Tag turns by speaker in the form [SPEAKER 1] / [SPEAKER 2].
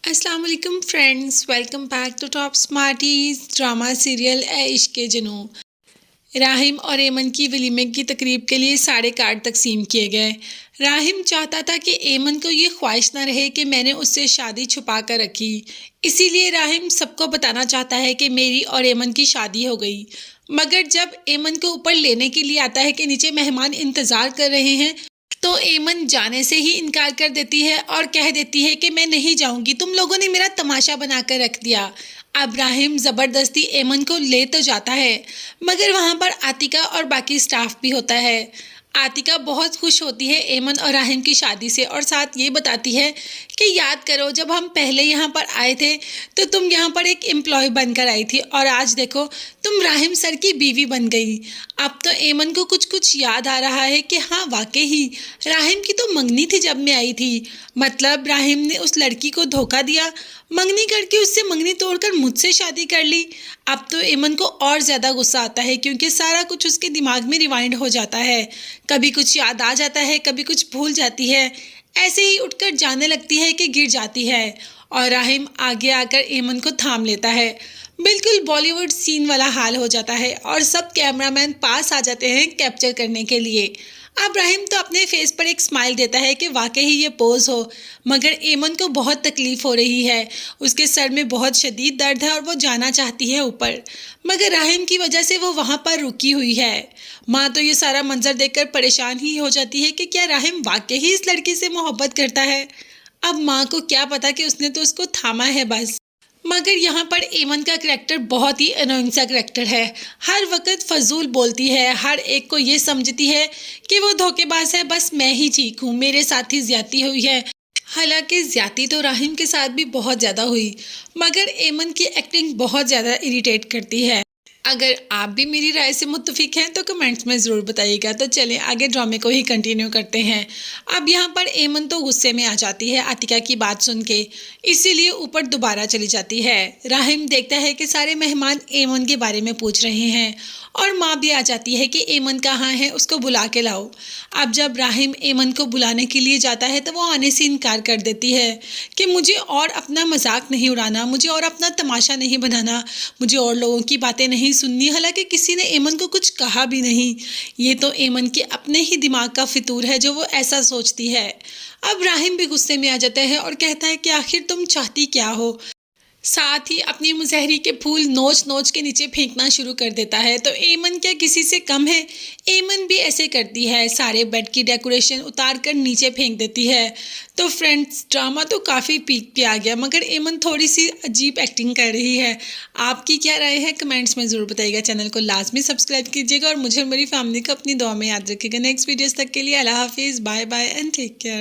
[SPEAKER 1] अस्सलाम वालेकुम friends, welcome back to top smarties drama serial ए इश्क के जुनून। राहिम और एमन की वलीमे की तकरीब के लिए सारे कार्ड तकसीम किए गए। राहिम चाहता था कि एमन को ये ख्वाहिश ना रहे कि मैंने उससे शादी छुपा कर रखी, इसीलिए राहिम सबको बताना चाहता है कि मेरी और एमन की शादी हो गई। मगर जब एमन को ऊपर लेने के लिए आता है कि नीचे मेहमान इंतज़ार कर रहे हैं, तो एमन जाने से ही इनकार कर देती है और कह देती है कि मैं नहीं जाऊंगी, तुम लोगों ने मेरा तमाशा बनाकर रख दिया। अब राहिम ज़बरदस्ती एमन को ले तो जाता है, मगर वहाँ पर आतिका और बाकी स्टाफ भी होता है। आतिका बहुत खुश होती है एमन और राहिम की शादी से और साथ ये बताती है कि याद करो जब हम पहले यहाँ पर आए थे तो तुम यहाँ पर एक एम्प्लॉय बनकर आई थी और आज देखो तुम राहिम सर की बीवी बन गई। अब तो एमन को कुछ कुछ याद आ रहा है कि हाँ वाकई ही राहिम की तो मंगनी थी जब मैं आई थी, मतलब राहिम ने उस लड़की को धोखा दिया, मंगनी करके उससे मंगनी तोड़कर मुझसे शादी कर ली। अब तो एमन को और ज़्यादा गुस्सा आता है क्योंकि सारा कुछ उसके दिमाग में रिवाइंड हो जाता है, कभी कुछ याद आ जाता है कभी कुछ भूल जाती है। ऐसे ही उठकर जाने लगती है कि गिर जाती है और राहिम आगे आकर एमन को थाम लेता है। बिल्कुल बॉलीवुड सीन वाला हाल हो जाता है और सब कैमरामैन पास आ जाते हैं कैप्चर करने के लिए। अब राहिम तो अपने फेस पर एक स्माइल देता है कि वाकई ही ये पोज हो, मगर एमन को बहुत तकलीफ हो रही है, उसके सर में बहुत शदीद दर्द है और वो जाना चाहती है ऊपर, मगर राहिम की वजह से वो वहाँ पर रुकी हुई है। माँ तो ये सारा मंजर देखकर परेशान ही हो जाती है कि क्या राहिम वाकई ही इस लड़की से मोहब्बत करता है। अब माँ को क्या पता कि उसने तो उसको थामा है बस। मगर यहाँ पर एमन का करैक्टर बहुत ही अनोइंग सा करैक्टर है, हर वक्त फजूल बोलती है, हर एक को ये समझती है कि वो धोखेबाज है, बस मैं ही ठीक हूँ, मेरे साथ ही ज्यादती हुई है। हालांकि ज्यादती तो राहिम के साथ भी बहुत ज़्यादा हुई, मगर एमन की एक्टिंग बहुत ज़्यादा इरिटेट करती है। अगर आप भी मेरी राय से मुत्तफिक हैं तो कमेंट्स में ज़रूर बताइएगा। तो चलें आगे ड्रामे को ही कंटिन्यू करते हैं। अब यहाँ पर एमन तो गुस्से में आ जाती है आतिका की बात सुन के, इसीलिए ऊपर दोबारा चली जाती है। राहिम देखता है कि सारे मेहमान एमन के बारे में पूछ रहे हैं और माँ भी आ जाती है कि एमन कहाँ है, उसको बुला के लाओ। अब जब राहिम एमन को बुलाने के लिए जाता है तो वो आने से इनकार कर देती है कि मुझे और अपना मजाक नहीं उड़ाना, मुझे और अपना तमाशा नहीं बनाना, मुझे और लोगों की बातें नहीं सुननी। हालांकि किसी ने एमन को कुछ कहा भी नहीं, ये तो एमन के अपने ही दिमाग का फितूर है जो वो ऐसा सोचती है। अब राहिम भी गुस्से में आ जाता है और कहता है कि आखिर तुम चाहती क्या हो, साथ ही अपनी मुसहरी के फूल नोच नोच के नीचे फेंकना शुरू कर देता है। तो एमन क्या किसी से कम है, एमन भी ऐसे करती है, सारे बेड की डेकोरेशन उतार कर नीचे फेंक देती है। तो फ्रेंड्स ड्रामा तो काफ़ी पीक पे आ गया, मगर एमन थोड़ी सी अजीब एक्टिंग कर रही है। आपकी क्या राय है कमेंट्स में ज़रूर बताइएगा। चैनल को लाजमी सब्सक्राइब कीजिएगा और मुझे और मेरी फैमिली को अपनी दुआ में याद रखिएगा। नेक्स्ट वीडियोज़ तक के लिए अल्लाह हाफिज़, bye bye and take care.